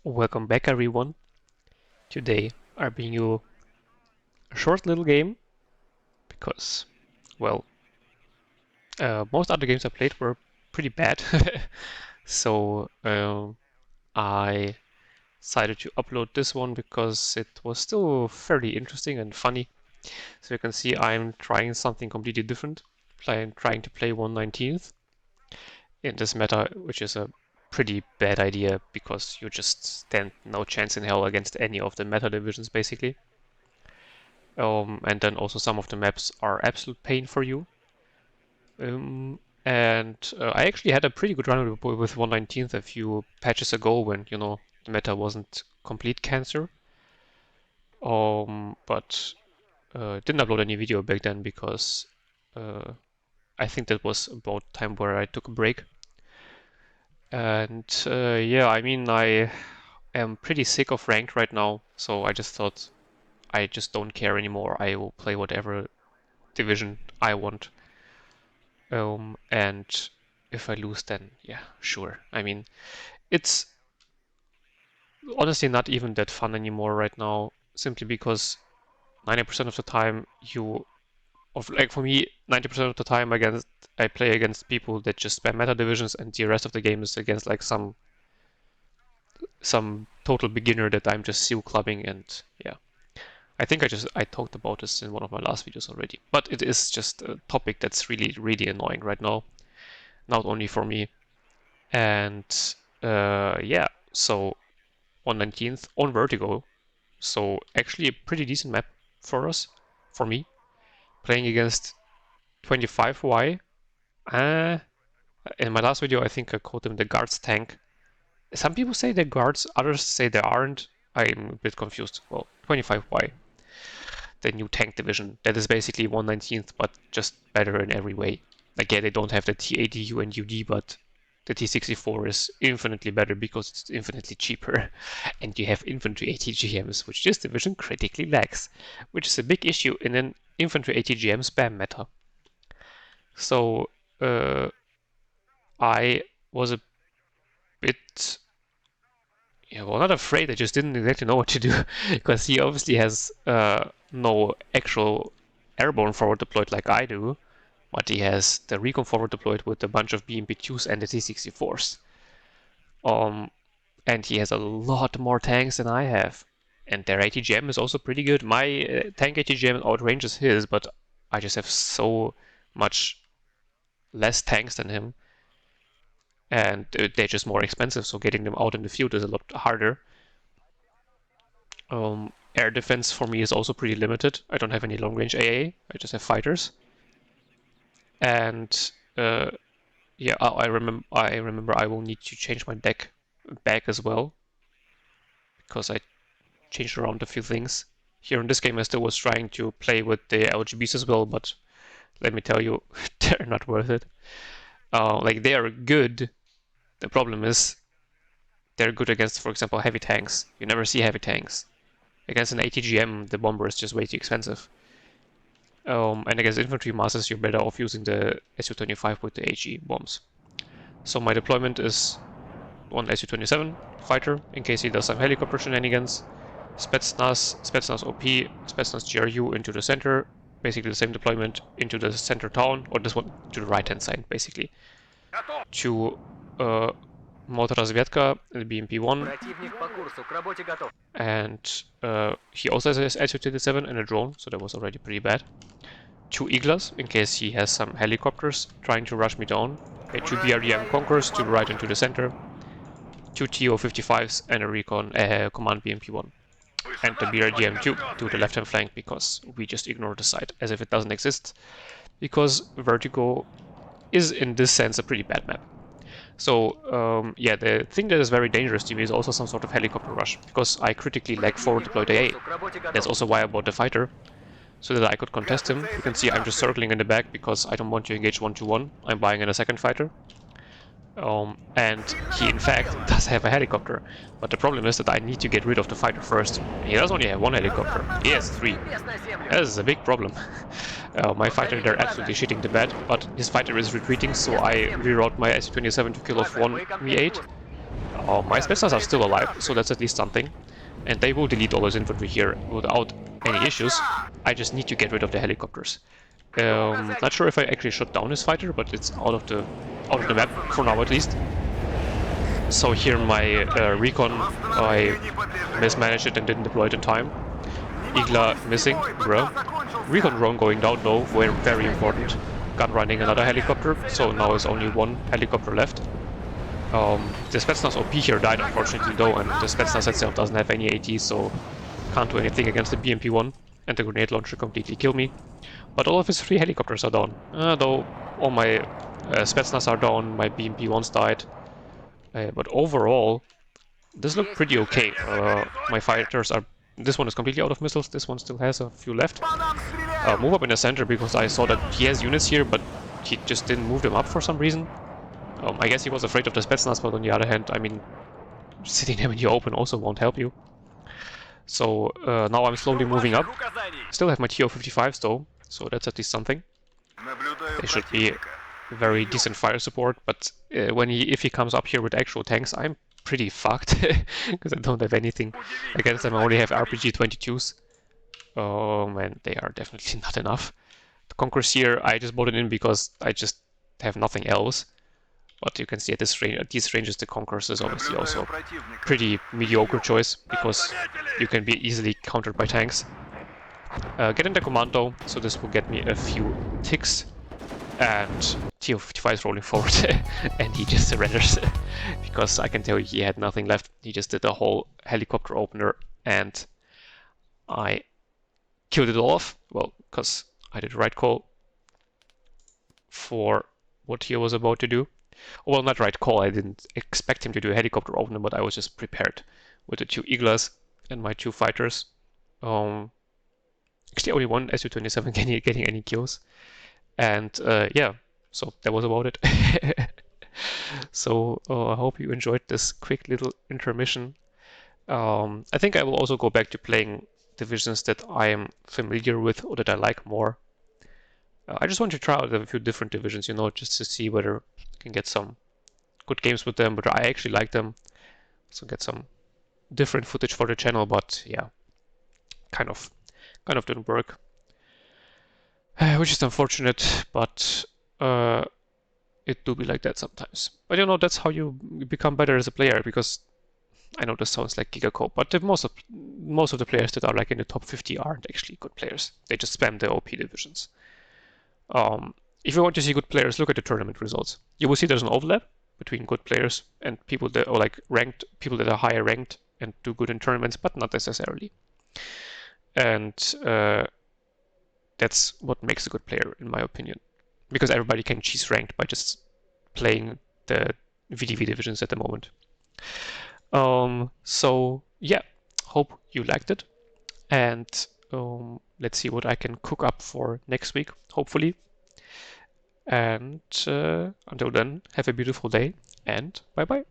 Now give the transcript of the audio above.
Welcome back everyone. Today I bring you a short little game because, well, most other games I played were pretty bad. So I decided to upload this one because it was still fairly interesting and funny. So you can see I'm trying something completely different. I'm trying to play 1/19th in this meta, which is a pretty bad idea because you just stand no chance in hell against any of the meta divisions basically. And then also some of the maps are absolute pain for you. And I actually had a pretty good run with 1/19th a few patches ago when, the meta wasn't complete cancer. But didn't upload any video back then because I think that was about time where I took a break. And yeah, I mean, I am pretty sick of ranked right now, so I just thought I just don't care anymore. I will play whatever division I want. And if I lose, then yeah, sure. I mean, it's honestly not even that fun anymore right now, simply because 90% of the time for me, 90% of the time I play against people that just spam meta divisions, and the rest of the game is against like some total beginner that I'm just seal clubbing, and yeah. I think I talked about this in one of my last videos already, but it is just a topic that's really, really annoying right now. Not only for me. And yeah, so 1/19th on Vertigo. So actually a pretty decent map for us, for me. Playing against 25Y. In my last video, I think I called them the guards tank. Some people say they're guards, others say they aren't. I'm a bit confused. Well, 25Y, the new tank division. That is basically 1/19th, but just better in every way. Like, yeah, they don't have the T-80U and UD, but the T-64 is infinitely better because it's infinitely cheaper. And you have infantry ATGMs, which this division critically lacks, which is a big issue in an infantry ATGM spam meta. So I was a bit, well, not afraid, I just didn't exactly know what to do, because he obviously has no actual airborne forward deployed like I do, but he has the recon forward deployed with a bunch of BMP2s and the T-64s. And he has a lot more tanks than I have. And their ATGM is also pretty good. My tank ATGM outranges his, but I just have so much less tanks than him. And they're just more expensive, so getting them out in the field is a lot harder. Air defense for me is also pretty limited. I don't have any long-range AA, I just have fighters. And yeah, I remember I will need to change my deck back as well, because I changed around a few things. Here in this game I still was trying to play with the LGBs as well, but let me tell you, they're not worth it. Like, they are good. The problem is they're good against, for example, heavy tanks. You never see heavy tanks. Against an ATGM, the bomber is just way too expensive. And against infantry masses, you're better off using the Su-25 with the HE bombs. So my deployment is one Su-27 fighter, in case he does some helicopter shenanigans. Spetsnaz OP, Spetsnaz GRU into the center, basically the same deployment into the center town, or this one to the right-hand side, basically. To Motorazviadka, the BMP-1, and he also has a Su-27 and a drone, so that was already pretty bad. 2 Iglas, in case he has some helicopters trying to rush me down. 2 BRDM Conquerors to the right and to the center. 2 TO-55s and a recon command BMP-1. And the BRDM-2 to the left-hand flank, because we just ignore the side as if it doesn't exist. Because Vertigo is, in this sense, a pretty bad map. So, yeah, the thing that is very dangerous to me is also some sort of helicopter rush, because I critically lack forward deployed AA. That's also why I bought the fighter, so that I could contest him. You can see I'm just circling in the back because I don't want to engage 1-2-1. I'm buying in a second fighter. And he in fact does have a helicopter, but the problem is that I need to get rid of the fighter first. He does only have 1 helicopter, he has 3. That is a big problem. My fighter, they're absolutely shitting the bed, but his fighter is retreating, so I reroute my Su-27 to kill off 1 Mi-8. My Spetsnaz are still alive, so that's at least something. And they will delete all his infantry here without any issues. I just need to get rid of the helicopters. Not sure if I actually shot down his fighter, but it's out of the map for now at least. So here my recon, I mismanaged it and didn't deploy it in time. Igla missing, bro. Recon drone going down though, very important. Gun running another helicopter, so now there's only one helicopter left. The Spetsnaz OP here died unfortunately though, and the Spetsnaz itself doesn't have any AT, so can't do anything against the BMP-1, and the grenade launcher completely killed me. But all of his 3 helicopters are down, though all my Spetsnaz are down, my BMP-1s died. But overall, this looked pretty okay. My fighters are... This one is completely out of missiles, this one still has a few left. Move up in the center because I saw that he has units here, but he just didn't move them up for some reason. I guess he was afraid of the Spetsnaz, but on the other hand, I mean, sitting them in the open also won't help you. So now I'm slowly moving up. Still have my TO-55s though, so that's at least something. They should be very decent fire support, but if he comes up here with actual tanks, I'm pretty fucked because I don't have anything against them. I only have RPG-22s. Oh man, they are definitely not enough. The Conquerors here, I just bought it in because I just have nothing else. But you can see at these ranges, the Conquerors is obviously also a pretty mediocre choice because you can be easily countered by tanks. Get into commando, so this will get me a few ticks. And TO-55 is rolling forward, and he just surrenders because I can tell you he had nothing left. He just did the whole helicopter opener, and I killed it all off. Well, because I did the right call for what he was about to do. Well, not right call, I didn't expect him to do a helicopter opener, but I was just prepared with the 2 Iglas and my 2 fighters. Actually, only one Su-27 getting any kills. And yeah, so that was about it. So I hope you enjoyed this quick little intermission. I think I will also go back to playing divisions that I am familiar with or that I like more. I just want to try out a few different divisions, you know, just to see whether I can get some good games with them, but I actually like them. So get some different footage for the channel, but yeah, kind of didn't work. Which is unfortunate, but it do be like that sometimes. But you know, that's how you become better as a player, because I know this sounds like gigacope, but most of the players that are like in the top 50 aren't actually good players. They just spam the OP divisions. If you want to see good players, look at the tournament results. You will see there's an overlap between good players and people that are like ranked, people that are higher ranked and do good in tournaments, but not necessarily. And that's what makes a good player, in my opinion, because everybody can cheese ranked by just playing the VDV divisions at the moment. So yeah, hope you liked it, and let's see what I can cook up for next week, hopefully. And until then, have a beautiful day, and bye bye.